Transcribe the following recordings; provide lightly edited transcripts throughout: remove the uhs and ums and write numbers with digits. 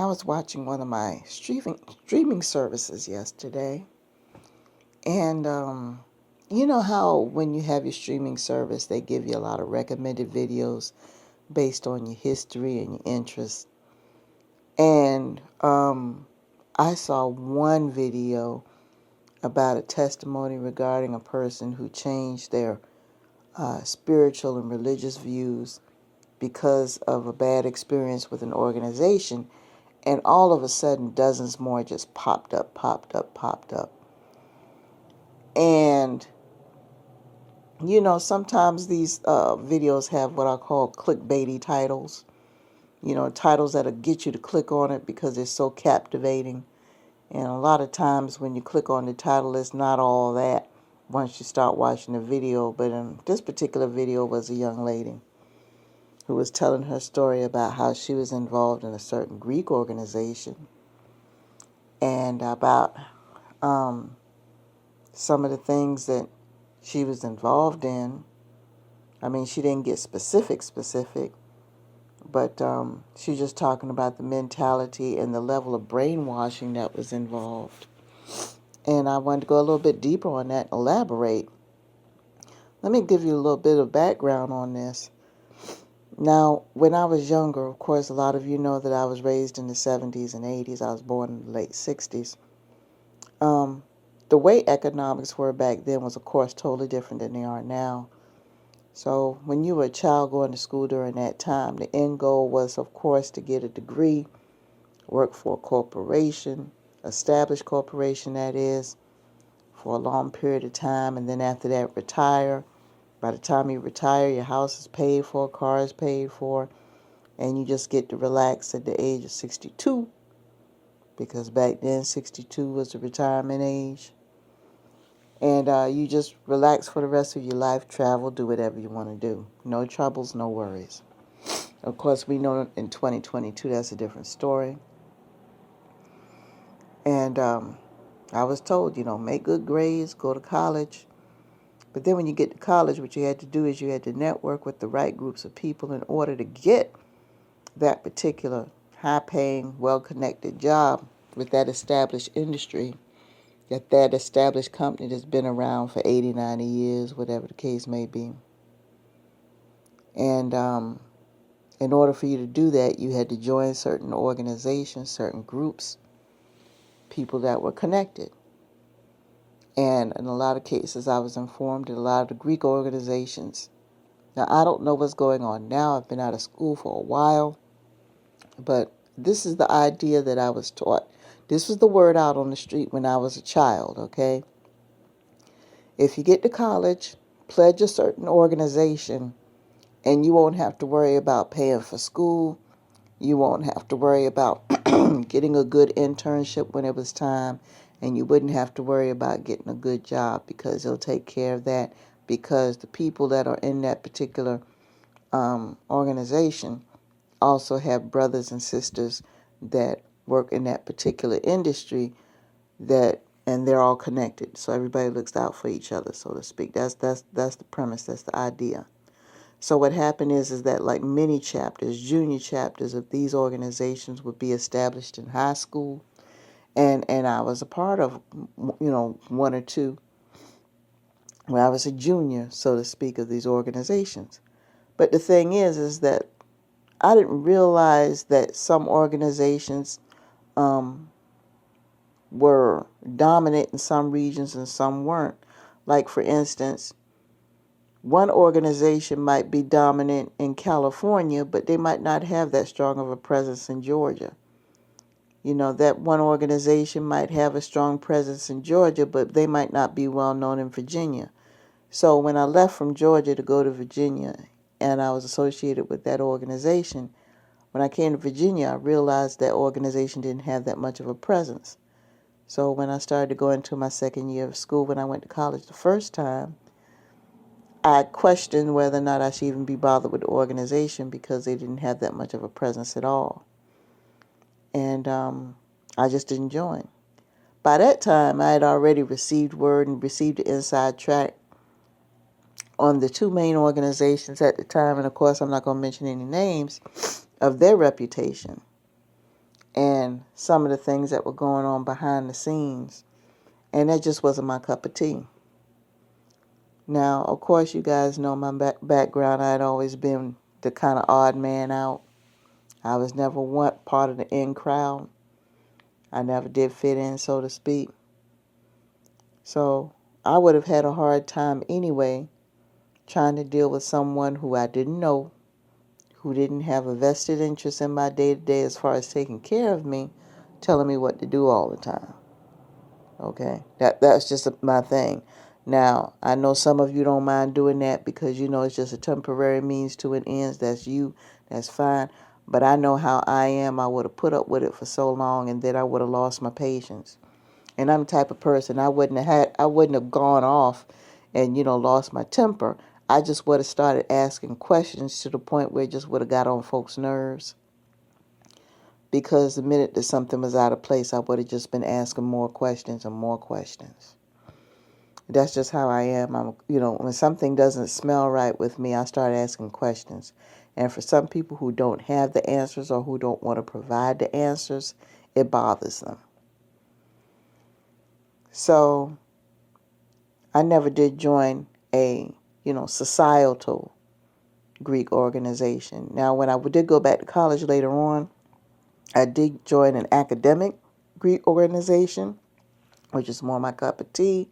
was watching one of my streaming services yesterday, and you know how when you have your streaming service, they give you a lot of recommended videos based on your history and your interests. And I saw one video about a testimony regarding a person who changed their spiritual and religious views because of a bad experience with an organization. And all of a sudden, dozens more just popped up. And, you know, sometimes these videos have what I call clickbaity titles. You know, titles that'll get you to click on it because they're so captivating. And a lot of times when you click on the title, it's not all that once you start watching the video. But in this particular video was a young lady who was telling her story about how she was involved in a certain Greek organization and about some of the things that she was involved in. I mean, she didn't get specific, but she was just talking about the mentality and the level of brainwashing that was involved. And I wanted to go a little bit deeper on that and elaborate. Let me give you a little bit of background on this. Now, when I was younger, of course, a lot of you know that I was raised in the 70s and 80s. I was born in the late 60s. The way economics were back then was, of course, totally different than they are now. So when you were a child going to school during that time, the end goal was, of course, to get a degree, work for a corporation, established corporation that is, for a long period of time, and then after that, retire. By the time you retire, your house is paid for, car is paid for, and you just get to relax at the age of 62, because back then 62 was the retirement age. And you just relax for the rest of your life, travel, do whatever you want to do. No troubles, no worries. Of course, we know in 2022 that's a different story. And I was told, you know, make good grades, go to college. But then when you get to college, what you had to do is you had to network with the right groups of people in order to get that particular high-paying, well-connected job with that established industry, that established company that's been around for 80, 90 years, whatever the case may be. And in order for you to do that, you had to join certain organizations, certain groups, people that were connected. And in a lot of cases, I was informed that a lot of the Greek organizations. Now, I don't know what's going on now. I've been out of school for a while. But this is the idea that I was taught. This was the word out on the street when I was a child, okay? If you get to college, pledge a certain organization, and you won't have to worry about paying for school. You won't have to worry about getting a good internship when it was time. And you wouldn't have to worry about getting a good job because they'll take care of that, because the people that are in that particular organization also have brothers and sisters that work in that particular industry, and they're all connected. So everybody looks out for each other, so to speak. That's the premise. That's the idea. So what happened is that like mini chapters, junior chapters of these organizations would be established in high school. And I was a part of, you know, one or two where I was a junior, so to speak, of these organizations. But the thing is that I didn't realize that some organizations were dominant in some regions and some weren't. Like, for instance, one organization might be dominant in California, but they might not have that strong of a presence in Georgia. You know, that one organization might have a strong presence in Georgia, but they might not be well known in Virginia. So when I left from Georgia to go to Virginia, and I was associated with that organization, when I came to Virginia, I realized that organization didn't have that much of a presence. So when I started to go into my second year of school, when I went to college the first time, I questioned whether or not I should even be bothered with the organization because they didn't have that much of a presence at all. And I just didn't join. By that time, I had already received word and received the inside track on the two main organizations at the time, and of course I'm not going to mention any names, of their reputation. and some of the things that were going on behind the scenes. And that just wasn't my cup of tea. Now, of course, you guys know my background. I had always been the kind of odd man out. I was never one part of the in crowd. I never did fit in, so to speak. So I would have had a hard time anyway trying to deal with someone who I didn't know, who didn't have a vested interest in my day-to-day as far as taking care of me, telling me what to do all the time. Okay? That's just my thing. Now, I know some of you don't mind doing that because you know it's just a temporary means to an end. That's you. That's fine. But I know how I am. I would have put up with it for so long, and then I would have lost my patience. And I'm the type of person I wouldn't have gone off and, lost my temper. I just would have started asking questions to the point where it just would have got on folks' nerves. Because the minute that something was out of place, I would have just been asking more questions and more questions. That's just how I am. When something doesn't smell right with me, I start asking questions. And for some people who don't have the answers or who don't want to provide the answers, it bothers them. So I never did join a, societal Greek organization. Now, when I did go back to college later on, I did join an academic Greek organization, which is more my cup of tea,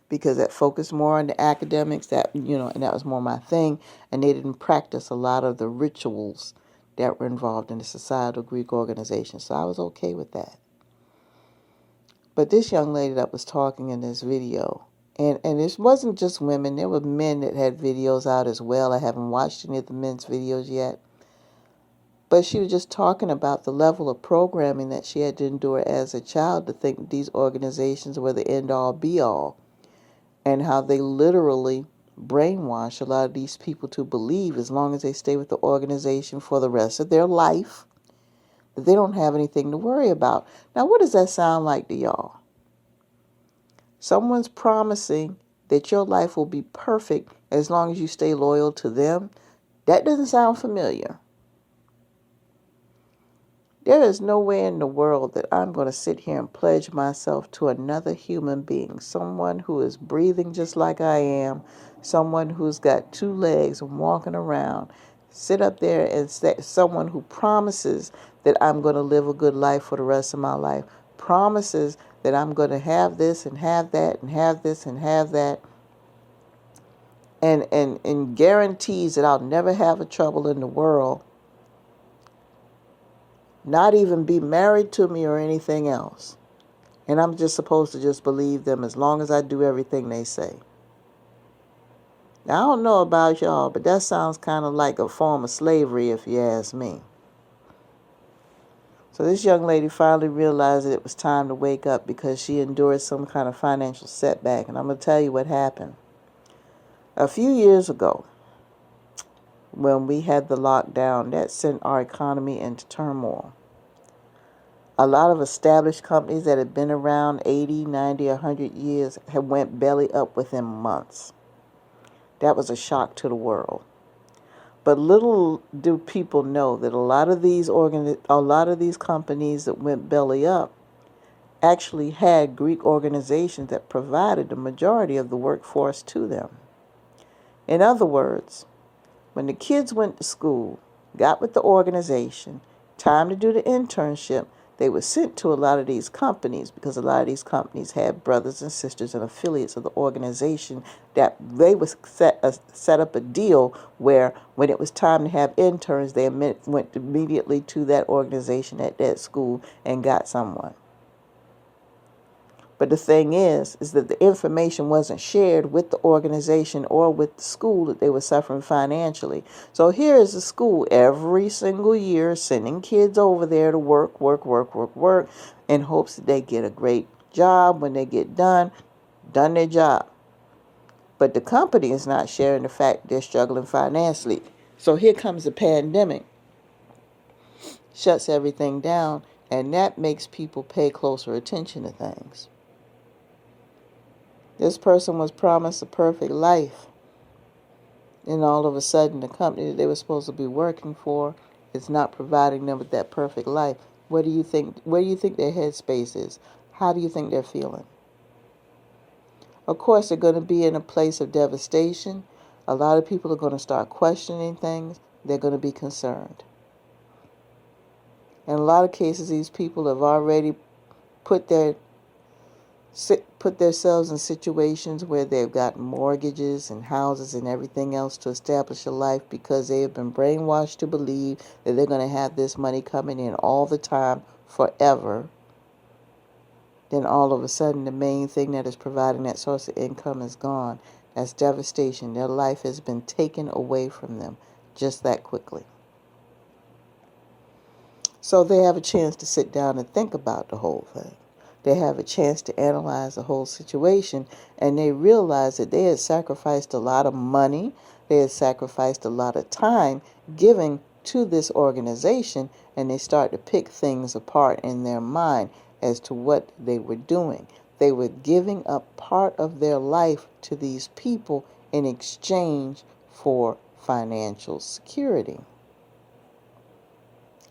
because that focused more on the academics, and that was more my thing, and they didn't practice a lot of the rituals that were involved in the societal Greek organization, so I was okay with that. But this young lady that was talking in this video, and it wasn't just women, there were men that had videos out as well. I haven't watched any of the men's videos yet. But she was just talking about the level of programming that she had to endure as a child to think these organizations were the end-all, be-all, and how they literally brainwash a lot of these people to believe, as long as they stay with the organization for the rest of their life, that they don't have anything to worry about. Now, what does that sound like to y'all? Someone's promising that your life will be perfect as long as you stay loyal to them. That doesn't sound familiar. There is no way in the world that I'm going to sit here and pledge myself to another human being, someone who is breathing just like I am, someone who's got two legs and walking around, sit up there and say, someone who promises that I'm going to live a good life for the rest of my life, promises that I'm going to have this and have that and have this and have that, and guarantees that I'll never have a trouble in the world, not even be married to me or anything else. And I'm just supposed to just believe them as long as I do everything they say. Now, I don't know about y'all, but that sounds kind of like a form of slavery if you ask me. So this young lady finally realized that it was time to wake up because she endured some kind of financial setback. And I'm going to tell you what happened. A few years ago, when we had the lockdown, that sent our economy into turmoil. A lot of established companies that had been around 80, 90, 100 years had went belly up within months. That was a shock to the world. But little do people know that a lot of these companies that went belly up actually had Greek organizations that provided the majority of the workforce to them. In other words, when the kids went to school, got with the organization, time to do the internship, they were sent to a lot of these companies because a lot of these companies had brothers and sisters and affiliates of the organization that they would set up a deal where when it was time to have interns, they went immediately to that organization at that school and got someone. But the thing is that the information wasn't shared with the organization or with the school that they were suffering financially. So here is the school every single year sending kids over there to work in hopes that they get a great job when they get done their job. But the company is not sharing the fact they're struggling financially. So here comes the pandemic, shuts everything down, and that makes people pay closer attention to things. This person was promised a perfect life. And all of a sudden, the company that they were supposed to be working for is not providing them with that perfect life. What do you think? Where do you think their headspace is? How do you think they're feeling? Of course, they're going to be in a place of devastation. A lot of people are going to start questioning things. They're going to be concerned. In a lot of cases, these people have already put themselves in situations where they've got mortgages and houses and everything else to establish a life because they have been brainwashed to believe that they're going to have this money coming in all the time forever. Then all of a sudden the main thing that is providing that source of income is gone. That's devastation. Their life has been taken away from them just that quickly. So they have a chance to sit down and think about the whole thing. They have a chance to analyze the whole situation, and they realize that they had sacrificed a lot of money, they had sacrificed a lot of time giving to this organization, and they start to pick things apart in their mind as to what they were doing. They were giving up part of their life to these people in exchange for financial security,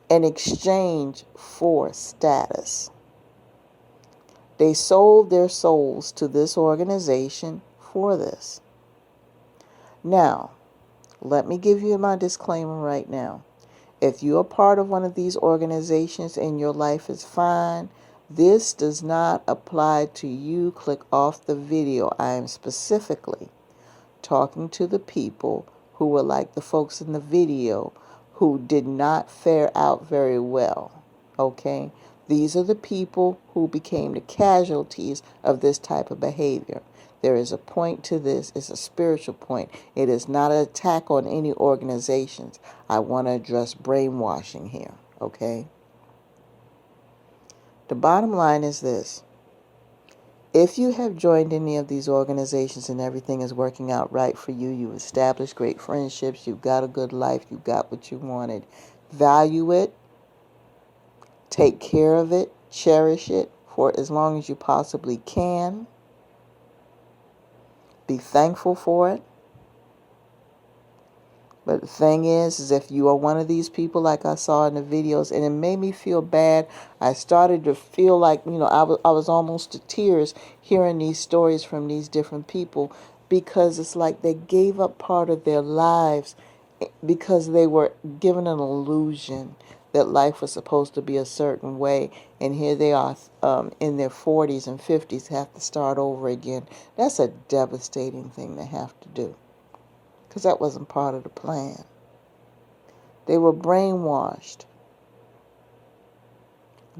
in exchange for status. They sold their souls to this organization for this. Now, let me give you my disclaimer right now. If you're part of one of these organizations and your life is fine, this does not apply to you. Click off the video. I am specifically talking to the people who were like the folks in the video who did not fare out very well. Okay? These are the people who became the casualties of this type of behavior. There is a point to this. It's a spiritual point. It is not an attack on any organizations. I want to address brainwashing here. Okay? The bottom line is this. If you have joined any of these organizations and everything is working out right for you, you've established great friendships, you've got a good life, you've got what you wanted, value it, take care of it, cherish it for as long as you possibly can. Be thankful for it. But the thing is if you are one of these people like I saw in the videos, and it made me feel bad, I started to feel like, I was almost to tears hearing these stories from these different people, because it's like they gave up part of their lives because they were given an illusion that life was supposed to be a certain way, and here they are in their 40s and 50s have to start over again. That's a devastating thing to have to do, because that wasn't part of the plan. They were brainwashed.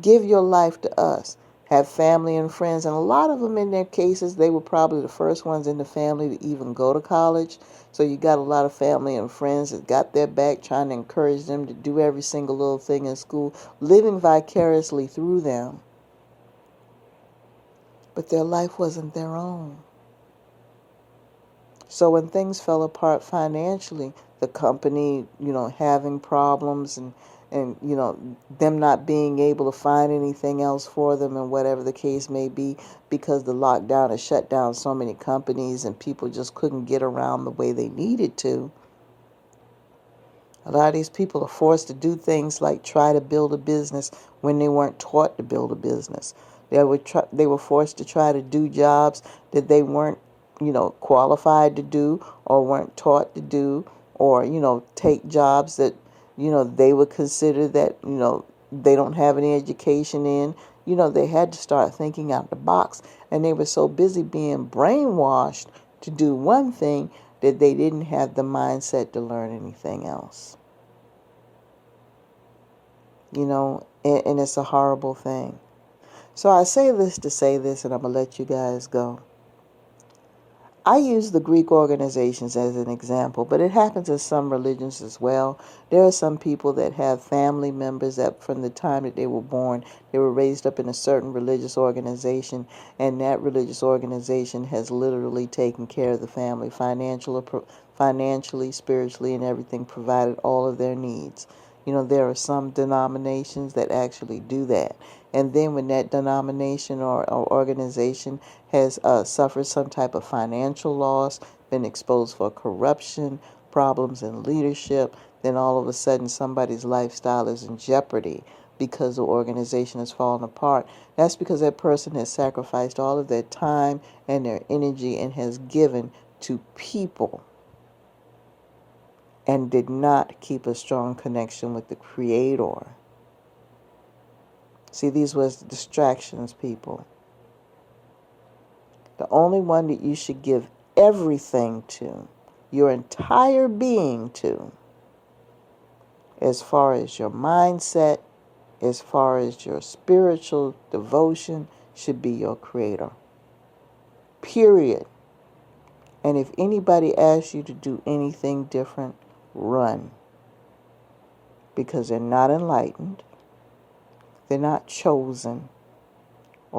Give your life to us. Have family and friends, and a lot of them in their cases, they were probably the first ones in the family to even go to college. So you got a lot of family and friends that got their back, trying to encourage them to do every single little thing in school, living vicariously through them. But their life wasn't their own. So when things fell apart financially, the company, having problems and them not being able to find anything else for them, and whatever the case may be, because the lockdown has shut down so many companies and people just couldn't get around the way they needed to. A lot of these people are forced to do things like try to build a business when they weren't taught to build a business. They were forced to try to do jobs that they weren't qualified to do, or weren't taught to do, or take jobs that they would consider that they don't have any education in. They had to start thinking out the box, and they were so busy being brainwashed to do one thing that they didn't have the mindset to learn anything else. And it's a horrible thing. So I say this to say this, and I'm going to let you guys go. I use the Greek organizations as an example, but it happens in some religions as well. There are some people that have family members that from the time that they were born, they were raised up in a certain religious organization, and that religious organization has literally taken care of the family financially, spiritually, and everything, provided all of their needs. There are some denominations that actually do that. And then when that denomination or organization has suffered some type of financial loss, been exposed for corruption, problems in leadership, then all of a sudden somebody's lifestyle is in jeopardy because the organization has fallen apart. That's because that person has sacrificed all of their time and their energy and has given to people and did not keep a strong connection with the Creator. See, these was distractions, people. The only one that you should give everything to, your entire being to, as far as your mindset, as far as your spiritual devotion, should be your Creator. Period. And if anybody asks you to do anything different, run. Because they're not enlightened. They're not chosen.